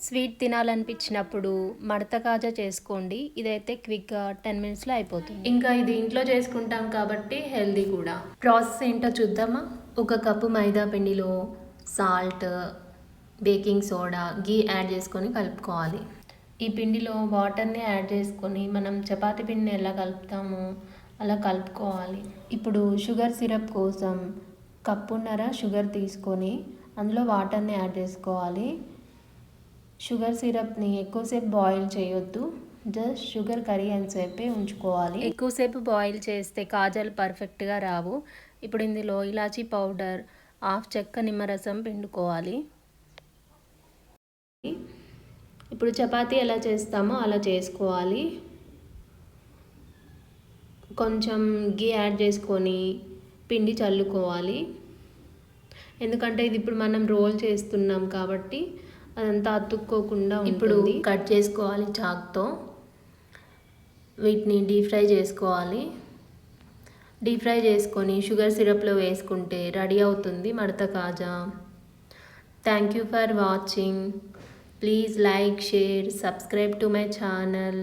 Sweet తినాలనిపించినప్పుడు మడత కాజా చేసుకోండి. ఇదైతే క్విక్గా 10 మినిట్స్లో అయిపోతుంది. ఇంకా ఇది ఇంట్లో చేసుకుంటాం కాబట్టి హెల్దీ కూడా. ప్రాసెస్ ఏంటో చూద్దామా. 1 కప్పు మైదా పిండిలో సాల్ట్, బేకింగ్ సోడా, గీ యాడ్ చేసుకొని కలుపుకోవాలి. ఈ పిండిలో వాటర్ని యాడ్ చేసుకొని మనం చపాతీ పిండిని ఎలా కలుపుతామో అలా కలుపుకోవాలి. ఇప్పుడు షుగర్ సిరప్ కోసం 1.5 కప్పు షుగర్ తీసుకొని అందులో వాటర్ని యాడ్ చేసుకోవాలి. షుగర్ సిరప్ని ఎక్కువసేపు బాయిల్ చేయొద్దు, జస్ట్ షుగర్ కరిగేంతసేపే ఉంచుకోవాలి. ఎక్కువసేపు బాయిల్ చేస్తే కాజాలు పర్ఫెక్ట్గా రావు. ఇప్పుడు ఇందులో ఇలాచీ పౌడర్, 1/2 చెక్క నిమ్మరసం పిండుకోవాలి. ఇప్పుడు చపాతీ ఎలా చేస్తామో అలా చేసుకోవాలి. కొంచెం గీ యాడ్ చేసుకొని పిండి చల్లుకోవాలి. ఎందుకంటే ఇది ఇప్పుడు మనం రోల్ చేస్తున్నాం కాబట్టి అదంతా అతుక్కోకుండా ఇప్పుడు కట్ చేసుకోవాలి చాక్తో. వీటిని డీప్ ఫ్రై చేసుకోవాలి. డీప్ ఫ్రై చేసుకొని షుగర్ సిరప్లో వేసుకుంటే రెడీ అవుతుంది మడత కాజా. Thank you for watching. Please like, share, subscribe to my channel.